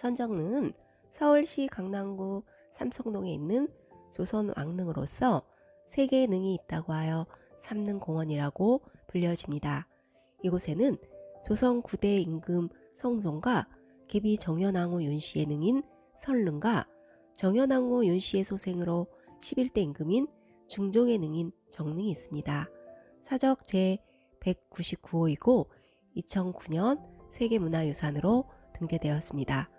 선정릉은 서울시 강남구 삼성동에 있는 조선 왕릉으로서 세 개의 능이 있다고 하여 삼릉공원이라고 불려집니다. 이곳에는 조선 9대 임금 성종과 계비 정현왕후 윤씨의 능인 설릉과 정현왕후 윤씨의 소생으로 11대 임금인 중종의 능인 정릉이 있습니다. 사적 제199호이고 2009년 세계문화유산으로 등재되었습니다.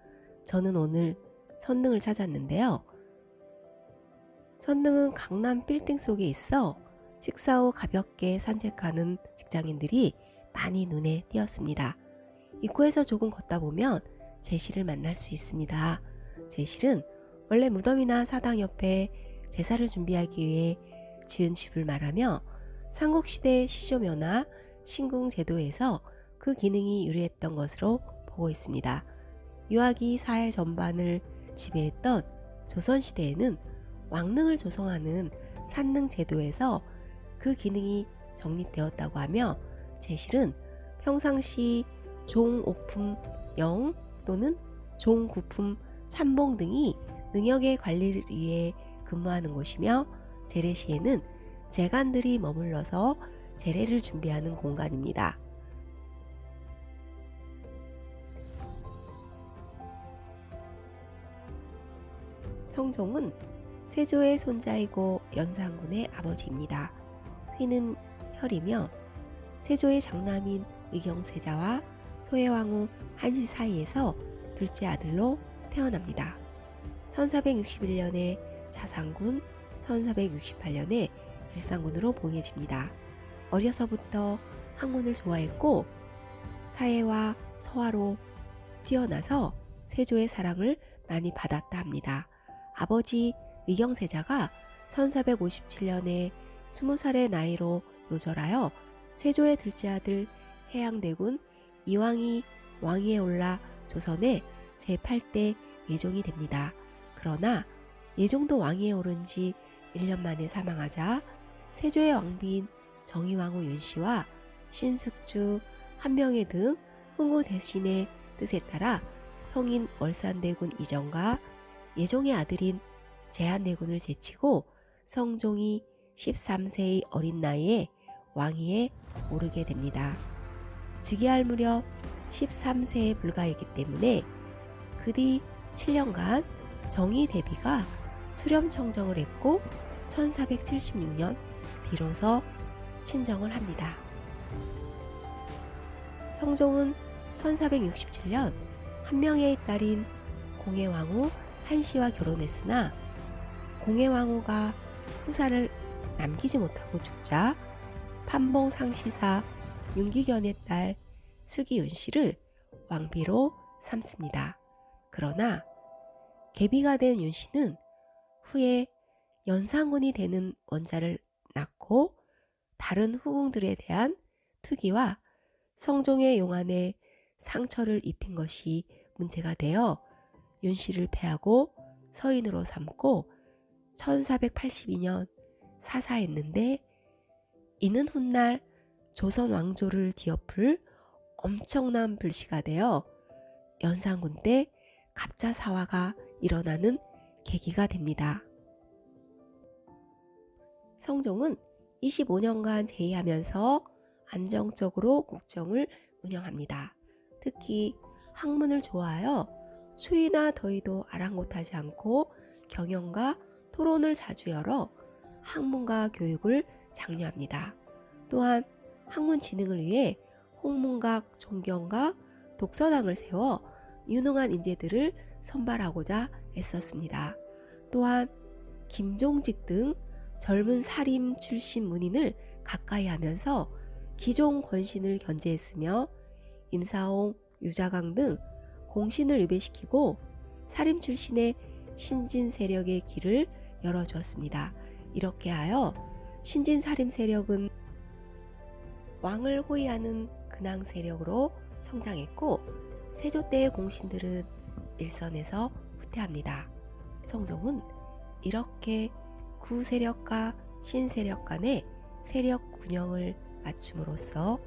저는 오늘 선릉을 찾았는데요. 선릉은 강남 빌딩 속에 있어 식사 후 가볍게 산책하는 직장인들이 많이 눈에 띄었습니다. 입구에서 조금 걷다 보면 제실을 만날 수 있습니다. 제실은 원래 무덤이나 사당 옆에 제사를 준비하기 위해 지은 집을 말하며 삼국시대 시조묘나 신궁제도에서 그 기능이 유래했던 것으로 보고 있습니다. 유학이 사회 전반을 지배했던 조선시대에는 왕릉을 조성하는 산릉제도에서 그 기능이 정립되었다고 하며 제실은 평상시 종오품 영 또는 종구품 참봉 등이 능역의 관리를 위해 근무하는 곳이며 재래시에는 재간들이 머물러서 재래를 준비하는 공간입니다. 성종은 세조의 손자이고 연산군의 아버지입니다. 휘는 혈이며 세조의 장남인 의경세자와 소해왕후 한시 사이에서 둘째 아들로 태어납니다. 1461년에 자상군, 1468년에 길상군으로 봉해집니다. 어려서부터 학문을 좋아했고 사회와 서화로 뛰어나서 세조의 사랑을 많이 받았다 합니다. 아버지 의경세자가 1457년에 20살의 나이로 요절하여 세조의 둘째 아들 해양대군 이왕이 왕위에 올라 조선의 제8대 예종이 됩니다. 그러나 예종도 왕위에 오른 지 1년 만에 사망하자 세조의 왕비인 정의왕후 윤씨와 신숙주, 한명회 등 흥후 대신의 뜻에 따라 형인 월산대군 이정과 예종의 아들인 제한대군을 제치고 성종이 13세의 어린 나이에 왕위에 오르게 됩니다. 즉위할 무렵 13세에 불과했기 때문에 그 뒤 7년간 정의대비가 수렴청정을 했고 1476년 비로소 친정을 합니다. 성종은 1467년 한명회의 딸인 공해왕후 한씨와 결혼했으나 공해왕후가 후사를 남기지 못하고 죽자 판봉 상시사 윤기견의 딸 수기윤씨를 왕비로 삼습니다. 그러나 계비가 된 윤씨는 후에 연산군이 되는 원자를 낳고 다른 후궁들에 대한 투기와 성종의 용안에 상처를 입힌 것이 문제가 되어 윤씨를 패하고 서인으로 삼고 1482년 사사했는데 이는 훗날 조선 왕조를 뒤엎을 엄청난 불씨가 되어 연산군 때 갑자사화가 일어나는 계기가 됩니다. 성종은 25년간 재위하면서 안정적으로 국정을 운영합니다. 특히 학문을 좋아하여 추위나 더위도 아랑곳하지 않고 경연과 토론을 자주 열어 학문과 교육을 장려합니다. 또한 학문 진흥을 위해 홍문각, 종경과 독서당을 세워 유능한 인재들을 선발하고자 애썼습니다. 또한 김종직 등 젊은 사림 출신 문인을 가까이 하면서 기종 권신을 견제했으며 임사홍, 유자강 등 공신을 유배시키고 사림 출신의 신진 세력의 길을 열어주었습니다. 이렇게 하여 신진 사림 세력은 왕을 호위하는 근황 세력으로 성장했고 세조 때의 공신들은 일선에서 후퇴합니다. 성종은 이렇게 구세력과 신세력 간의 세력 균형을 맞춤으로써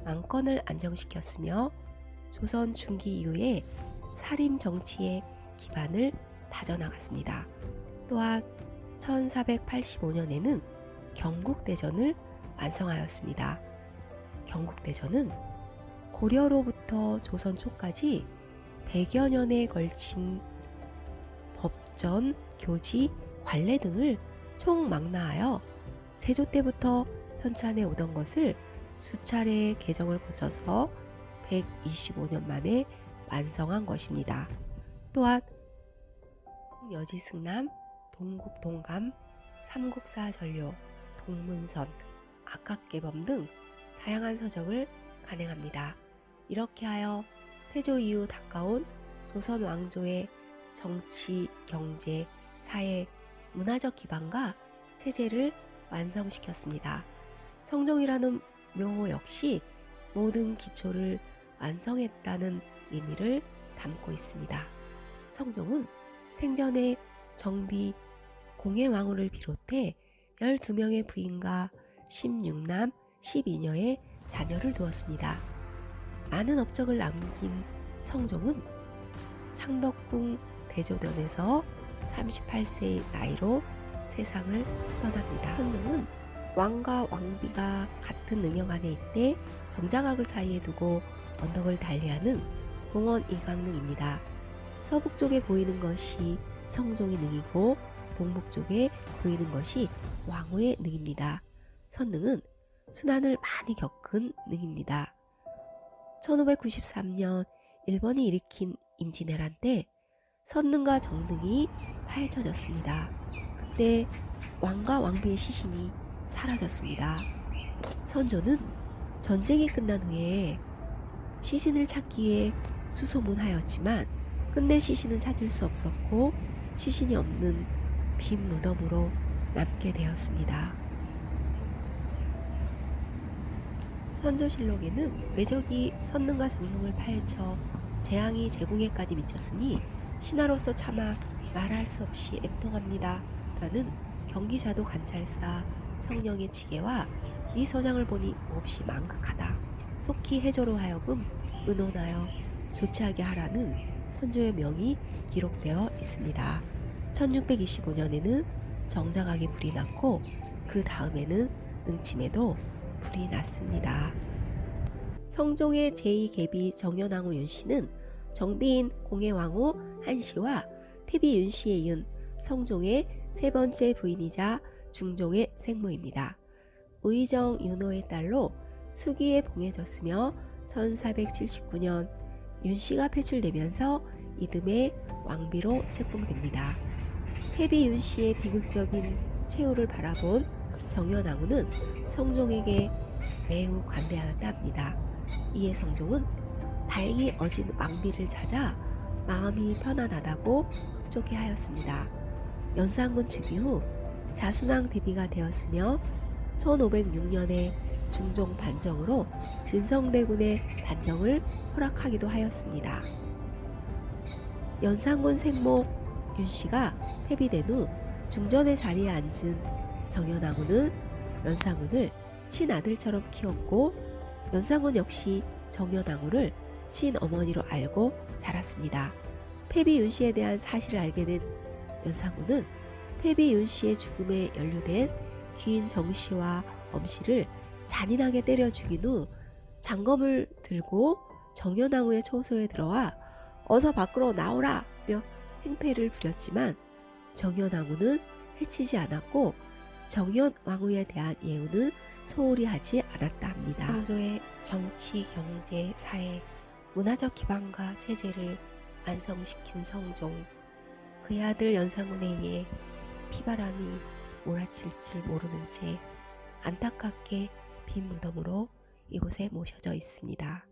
왕권을 안정시켰으며 조선 중기 이후에 사림 정치의 기반을 다져나갔습니다. 또한 1485년에는 경국대전을 완성하였습니다. 경국대전은 고려로부터 조선 초까지 100여 년에 걸친 법전, 교지, 관례 등을 총망라하여 세조 때부터 현찬해 오던 것을 수차례 개정을 거쳐서 125년 만에 완성한 것입니다. 또한 여지승남, 동국동감, 삼국사 전료, 동문선, 악학개범 등 다양한 서적을 간행합니다. 이렇게 하여 태조 이후 닦아온 조선 왕조의 정치, 경제, 사회, 문화적 기반과 체제를 완성시켰습니다. 성종이라는 묘호 역시 모든 기초를 완성했다는 의미를 담고 있습니다. 성종은 생전에 정비 공예왕후를 비롯해 12명의 부인과 16남 12녀의 자녀를 두었습니다. 많은 업적을 남긴 성종은 창덕궁 대조전에서 38세의 나이로 세상을 떠납니다. 선릉은 왕과 왕비가 같은 능력 안에 있되 정자각을 사이에 두고 언덕을 달리하는 공원 이강릉입니다. 서북 쪽에 보이는 것이 성종의 능이고 동북 쪽에 보이는 것이 왕후의 능입니다. 선릉은 순환을 많이 겪은 능입니다. 1593년 일본이 일으킨 임진왜란 때 선릉과 정릉이 파헤쳐졌습니다. 그때 왕과 왕비의 시신이 사라졌습니다. 선조는 전쟁이 끝난 후에 시신을 찾기 위해 수소문하였지만 끝내 시신은 찾을 수 없었고 시신이 없는 빈 무덤으로 남게 되었습니다. 선조실록에는 외적이 선릉과 정릉을 파헤쳐 재앙이 제궁에까지 미쳤으니 신하로서 차마 말할 수 없이 애통합니다 라는 경기자도 관찰사 성령의 지게와 이 서장을 보니 몹시 망극하다. 속히 해조로 하여금 의논하여 조치하게 하라는 선조의 명이 기록되어 있습니다. 1625년에는 정자각에 불이 났고 그 다음에는 능침에도 불이 났습니다. 성종의 제2계비 정현왕후 윤씨는 정비인 공예왕후 한씨와 태비 윤씨에 이은 성종의 세 번째 부인이자 중종의 생모입니다. 의정 윤호의 딸로 수기에 봉해졌으며 1479년 윤씨가 폐출되면서 이듬해 왕비로 책봉됩니다. 태비 윤씨의 비극적인 최후를 바라본 정현왕후는 성종에게 매우 관대하였다 합니다. 이에 성종은 다행히 어진 왕비를 찾아 마음이 편안하다고 흡족해 하였습니다. 연산군 즉위 후 자순왕 대비가 되었으며 1506년에 중종 반정으로 진성대군의 반정을 허락하기도 하였습니다. 연산군 생모 윤씨가 폐비된 후 중전의 자리에 앉은 정현왕후는 연산군을 친아들처럼 키웠고 연산군 역시 정현왕후를 친어머니로 알고 자랐습니다. 폐비 윤씨에 대한 사실을 알게 된 연산군은 폐비 윤씨의 죽음에 연루된 귀인 정씨와 엄씨를 잔인하게 때려 죽인 후 장검을 들고 정현왕후의 처소에 들어와 어서 밖으로 나오라며 행패를 부렸지만 정현왕후는 해치지 않았고 정현왕후에 대한 예우는 소홀히 하지 않았다 합니다. 성조의 정치, 경제, 사회, 문화적 기반과 체제를 완성시킨 성종, 그의 아들 연산군에 의해 피바람이 몰아칠 줄 모르는 채 안타깝게 빈 무덤으로 이곳에 모셔져 있습니다.